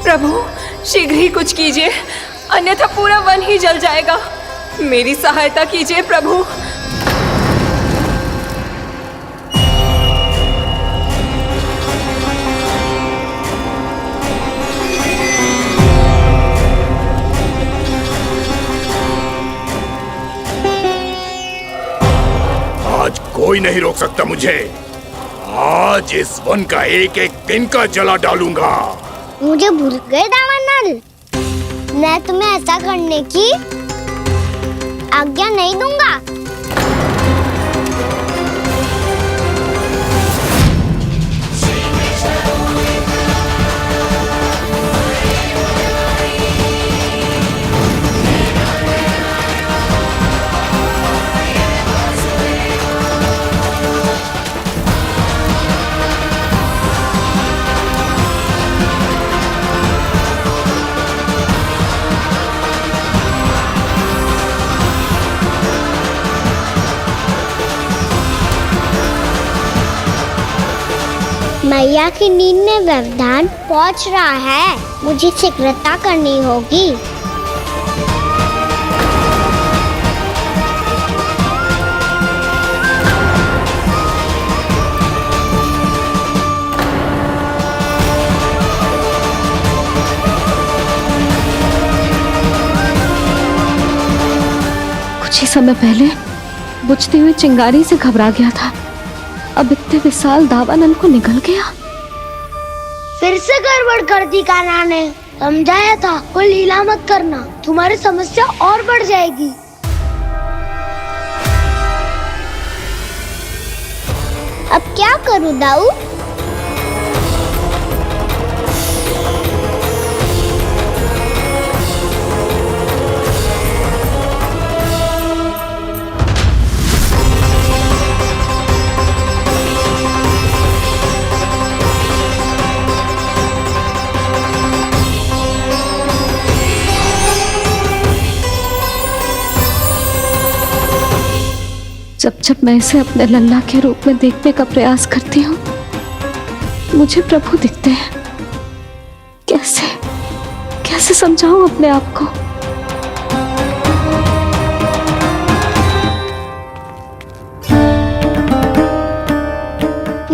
प्रभु शीघ्र ही कुछ कीजिए, अन्यथा पूरा वन ही जल जाएगा। मेरी सहायता कीजिए प्रभु। आज कोई नहीं रोक सकता मुझे। आज इस वन का एक एक दिन का जला डालूंगा। मुझे भूल गए दावानल, मैं तुम्हें ऐसा करने की आज्ञा नहीं दूंगा। मैया की नींद में व्यवधान पहुंच रहा है, मुझे शीघ्रता करनी होगी। कुछ ही समय पहले बुझती हुई चिंगारी से घबरा गया था, अब इतने विशाल दावानल को निगल गया। फिर से गड़बड़ कर दी कान्हा ने। समझाया था कोई लीला मत करना, तुम्हारी समस्या और बढ़ जाएगी। अब क्या करूं दाऊ? जब जब मैं इसे अपने लल्ला के रूप में देखने का प्रयास करती हूँ, मुझे प्रभु दिखते हैं। कैसे कैसे समझाऊं अपने आप को?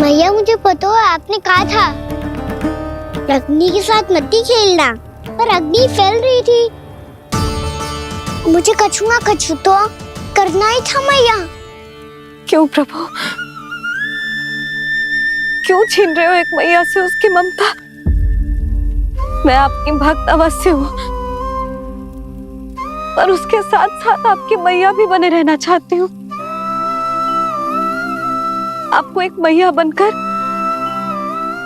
मैया मुझे पता है आपने कहा था अग्नि के साथ मत खेलना, पर अग्नि फैल रही थी। मुझे कछु ना कछु तो करना ही था मैया। क्यों प्रभु, क्यों छीन रहे हो एक मैया से उसकी ममता? मैं आपकी भक्त अवश्य हूँ, पर उसके साथ साथ आपकी मैया भी बने रहना चाहती हूँ। आपको एक मैया बनकर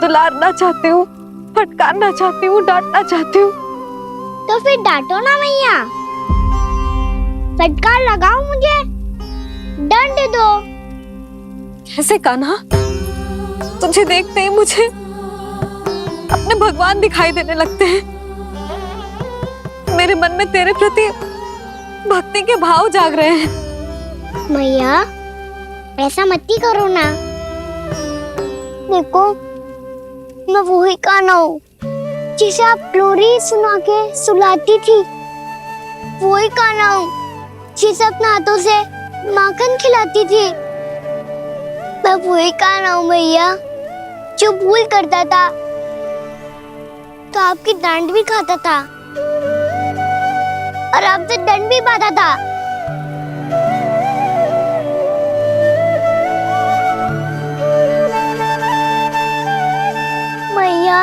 दुलारना चाहती हूँ, फटकारना चाहती हूँ, डांटना चाहती हूँ। तो फिर डांटो ना मैया, फटकार लगाओ, मुझे दंड दो। कैसे कान्हा? तुझे देखते ही मुझे अपने भगवान दिखाई देने लगते हैं। मेरे मन में तेरे प्रति भक्ति के भाव जाग रहे हैं। मैया ऐसा मत ही करो ना। देखो मैं वही कान्हा हूँ जिसे आप लोरी सुना के सुलाती थी। वही कान्हा हूँ जिसे अपने हाथों से माखन खिलाती थी। मैं वही कान्हा हूँ मैया जो भूल करता था तो आपकी डांट भी खाता था और आपसे दंड भी पाता था। मैया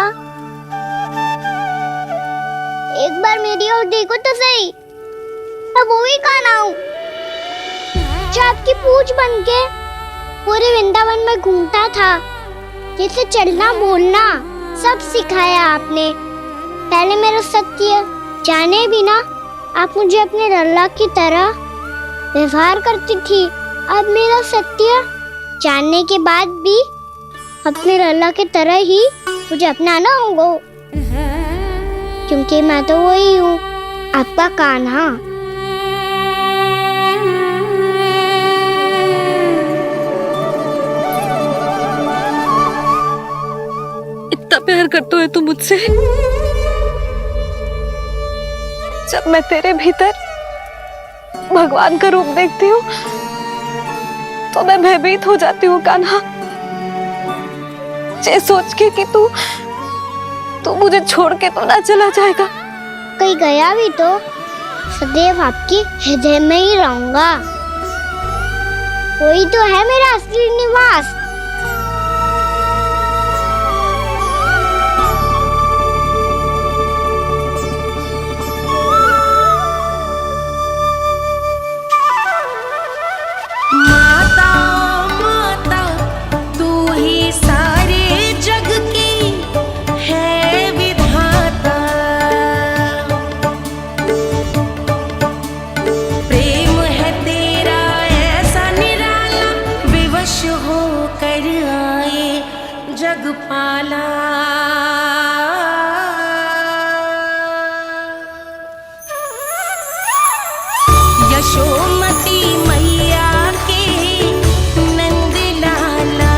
एक बार मेरी ओर देखो तो सही। मैं वही कान्हा हूँ जो आपकी पूछ बनके पूरे वृंदावन में घूमता था, जिसे चलना बोलना सब सिखाया आपने। पहले मेरा सत्य जाने बिना आप मुझे अपने लल्ला की तरह व्यवहार करती थी। अब मेरा सत्य जानने के बाद भी अपने लल्ला की तरह ही मुझे अपनाना होगा, क्योंकि मैं तो वही हूँ, आपका कान्हा। इतना प्यार करते हो तुम मुझसे, जब मैं तेरे भीतर भगवान का रूप देखती हूँ तो मैं भयभीत हो जाती हूँ कान्हा। ये सोच के कि तू मुझे छोड़ के तो ना चला जाएगा। कहीं गया भी तो सदैव आपके हृदय में ही रहूंगा। वही तो है मेरा असली निवास। यशोमती मैया के नंद लाला,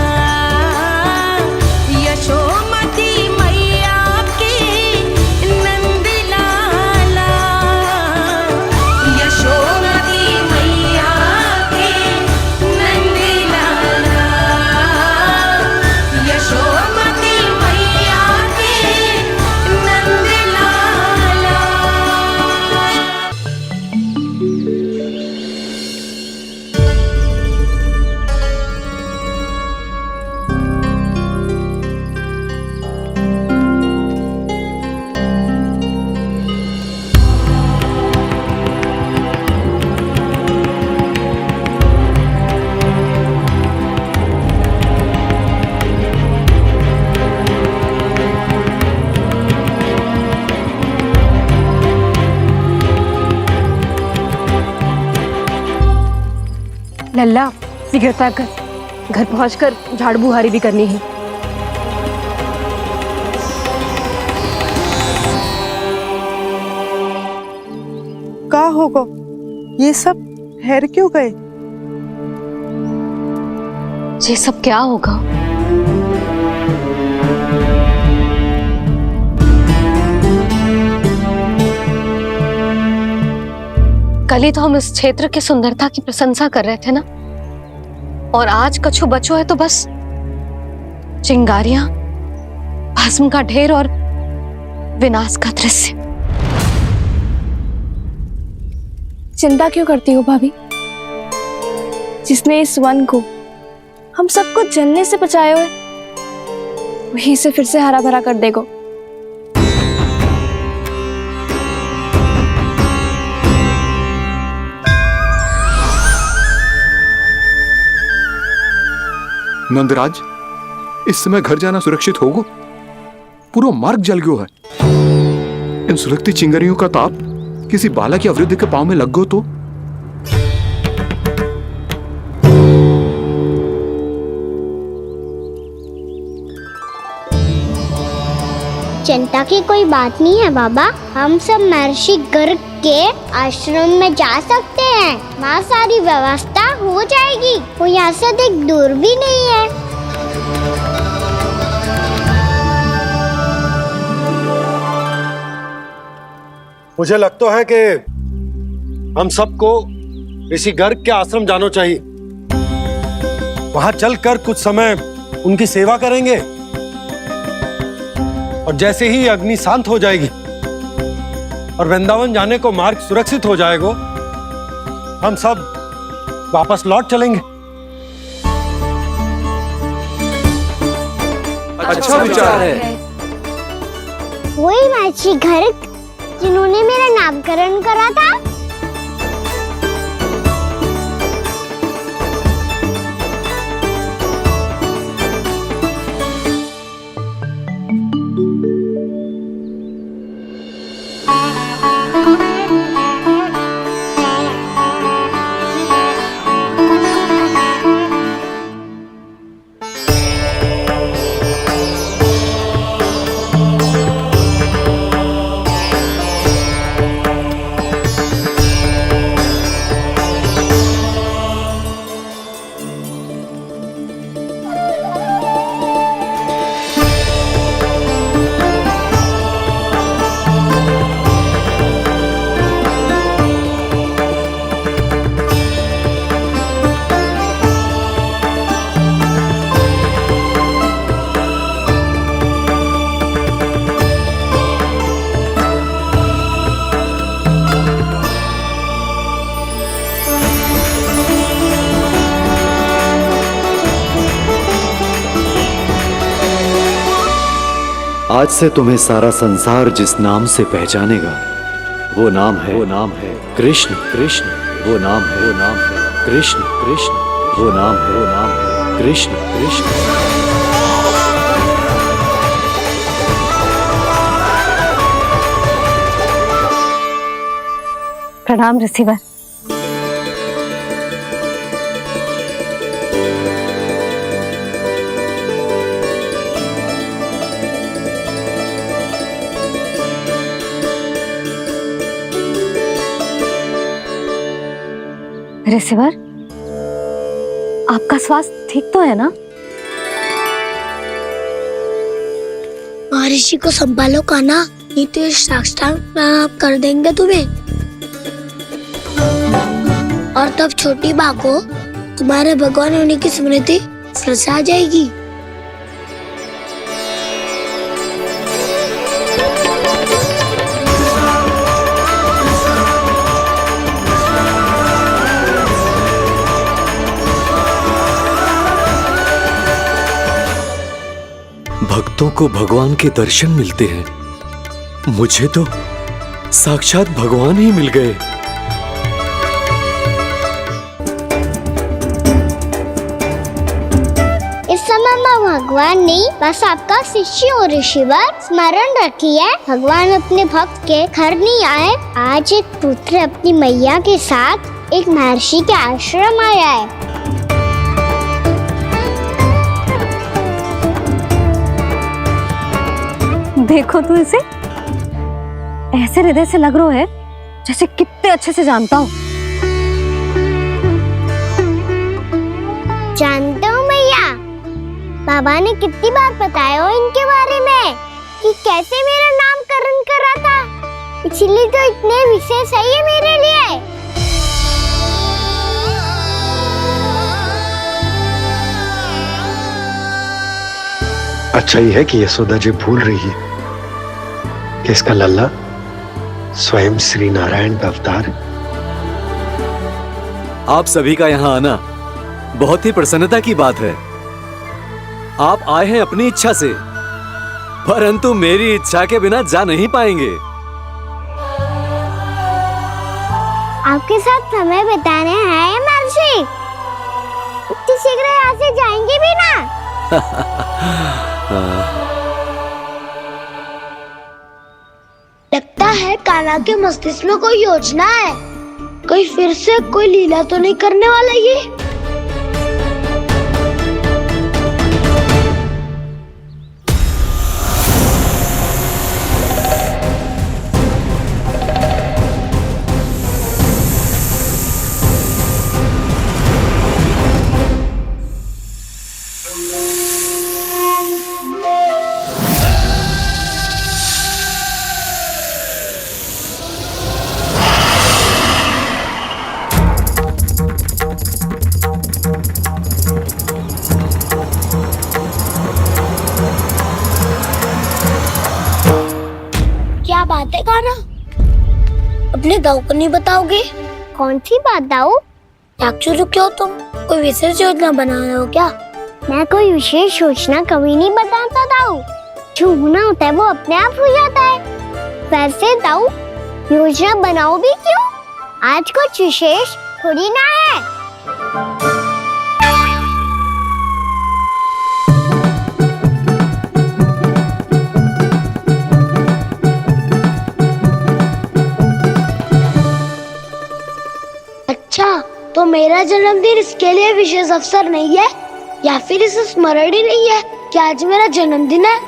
यशोमती मैया के नंद लाला, यशोमती मैया के नंद लाला, यशोमती मैया के नंद लाला। लल्ला शीघ्रता कर, घर पहुंचकर झाड़ू बुहारी भी करनी है। का होगा? ये सब ठहर क्यों गए? ये सब क्या होगा? कल ही तो हम इस क्षेत्र की सुंदरता की प्रशंसा कर रहे थे ना, और आज कछु बचो है तो बस चिंगारियां, भस्म का ढेर और विनाश का दृश्य। चिंता क्यों करती हो भाभी? जिसने इस वन को, हम सबको जलने से बचाए हुए, वही से फिर से हरा भरा कर देगा। नंदराज, इस समय घर जाना सुरक्षित होगा? पूरा मार्ग जल गयो है। इन सुलगती चिंगारियों का ताप किसी बालक या वृद्ध के पांव में लग गो तो? चिंता की कोई बात नहीं है बाबा। हम सब महर्षि गर्ग के आश्रम में जा सकते हैं। वहाँ सारी व्यवस्था हो जाएगी। वो यहाँ से अधिक दूर भी नहीं है। मुझे लगता है कि हम सबको ऋषि गर्ग के आश्रम जाना चाहिए। वहां चलकर कुछ समय उनकी सेवा करेंगे, और जैसे ही अग्नि शांत हो जाएगी और वृंदावन जाने को मार्ग सुरक्षित हो जाएगा, हम सब वापस लौट चलेंगे। अच्छा विचार है। वही महर्षि गर्ग जिन्होंने मेरा नामकरण करा था। आज से तुम्हें सारा संसार जिस नाम से पहचानेगा वो नाम है कृष्ण। कृष्ण वो नाम है कृष्ण। कृष्ण वो नाम है कृष्ण। कृष्ण। प्रणाम रिसीवर। रिसीवर, आपका स्वास्थ्य ठीक तो है ना? महर्षि को संभालो कान्हा, नहीं तो ये साष्टांग प्रणाम कर देंगे तुम्हें। और तब छोटी बा को तुम्हारे भगवान होने की स्मृति फिर से आ जाएगी। भक्तों को भगवान के दर्शन मिलते हैं, मुझे तो साक्षात भगवान ही मिल गए। इस समय मैं भगवान नहीं, बस आपका शिष्य हूँ ऋषिवर। स्मरण रखिए, भगवान अपने भक्त के घर नहीं आए। आज एक पुत्र अपनी मैया के साथ एक महर्षि के आश्रम आया है। देखो तू इसे, ऐसे हृदय से लग रहा है जैसे कितने अच्छे से जानता हूँ। जानते हो मैया, बाबा ने कितनी बार बताया हो इनके बारे में कि कैसे मेरा नामकरण करा था, इसलिए तो इतने विशेष है ये मेरे लिए। अच्छा ही है कि यशोदा जी भूल रही है कि इसका लल्ला स्वयं श्री नारायण का अवतार है। आप सभी का यहाँ आना बहुत ही प्रसन्नता की बात है। आप आए हैं अपनी इच्छा से, परंतु मेरी इच्छा के बिना जा नहीं पाएंगे। आपके साथ समय बिताने हैं महर्षि, इतनी शीघ्र यहाँ से जाएंगे भी ना? लगता है कान्हा के मस्तिष्क में कोई योजना है, कोई फिर से कोई लीला तो नहीं करने वाला ये। क्या बात है कान्हा, अपने दाऊ को नहीं बताओगे? कौन सी बात दाऊ? याक्षु क्यों, तुम कोई विशेष योजना बना रहे हो क्या? मैं कोई विशेष योजना कभी नहीं बताता दाऊ, जो होना होता है वो अपने आप हो जाता है। वैसे दाऊ, योजना बनाओ भी क्यों? आज कुछ विशेष थोड़ी ना है। अच्छा, तो मेरा जन्मदिन इसके लिए विशेष अवसर नहीं है, या फिर इसे स्मरण ही नहीं है कि आज मेरा जन्मदिन है?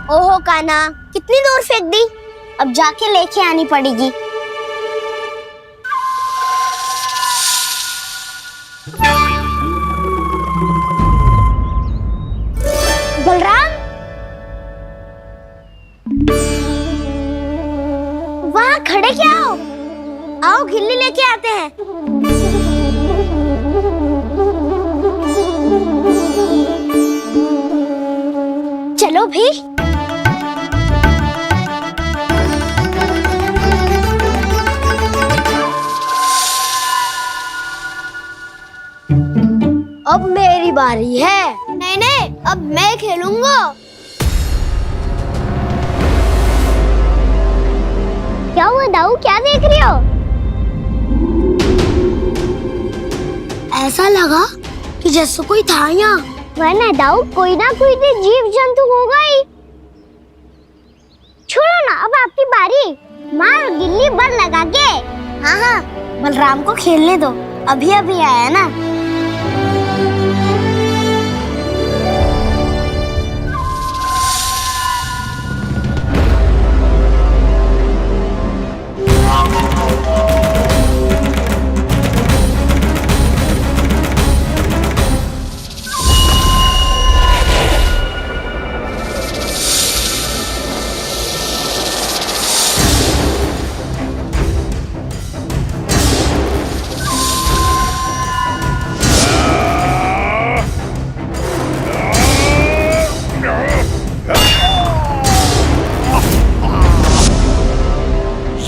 ओहो कान्हा, कितनी दूर फेंक दी, अब जाके लेके आनी पड़ेगी। बलराम, वहाँ खड़े क्या हो? आओ खिल्ली लेके आते हैं। चलो भी। अब मेरी बारी है। नहीं नहीं, अब मैं खेलूंगा। क्या हुआ दाऊ, क्या देख रही हो? ऐसा लगा कि जैसे कोई था यहाँ। वरना दाऊ कोई ना कोई तो जीव जंतु होगा ही। छोड़ो ना, अब आपकी बारी। मार गिल्ली बर लगा के। हाँ हाँ, बलराम को खेलने दो, अभी अभी आया ना।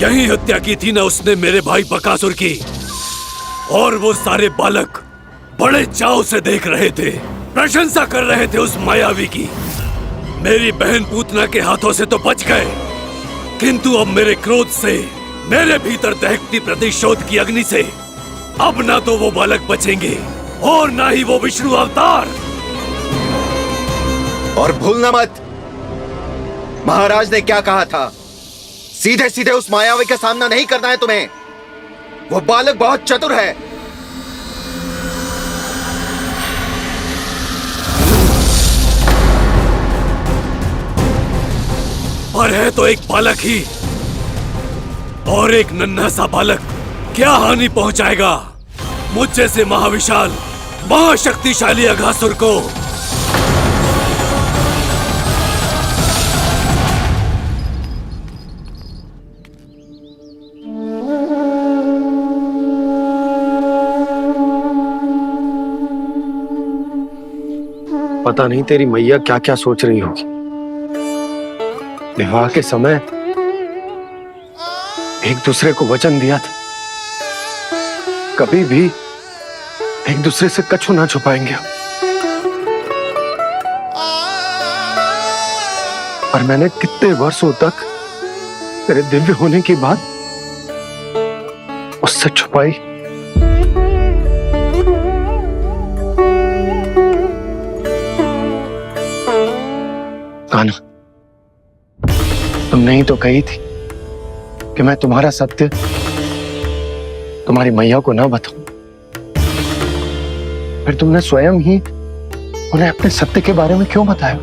यही हत्या की थी ना उसने मेरे भाई बकासुर की। और वो सारे बालक बड़े चाव से देख रहे थे, प्रशंसा कर रहे थे उस मायावी की। मेरी बहन पूतना के हाथों से तो बच गए, किंतु अब मेरे क्रोध से, मेरे भीतर दहकती प्रतिशोध की अग्नि से अब ना तो वो बालक बचेंगे और ना ही वो विष्णु अवतार। और भूलना मत, महाराज ने क्या कहा था, सीधे सीधे उस मायावी का सामना नहीं करना है तुम्हें। वो बालक बहुत चतुर है। पर है तो एक बालक ही, और एक नन्हा सा बालक क्या हानि पहुंचाएगा मुझ जैसे महाविशाल महाशक्तिशाली अघासुर को। पता नहीं तेरी मैया क्या क्या सोच रही होगी। विवाह के समय एक दूसरे को वचन दिया था, कभी भी एक दूसरे से कछु ना छुपाएंगे। और मैंने कितने वर्षों तक तेरे दिव्य होने की बात उससे छुपाई। कान्हा, तुमने ही तो कही थी कि मैं तुम्हारा सत्य तुम्हारी मैया को ना बताऊं। फिर तुमने स्वयं ही उन्हें अपने सत्य के बारे में क्यों बताया?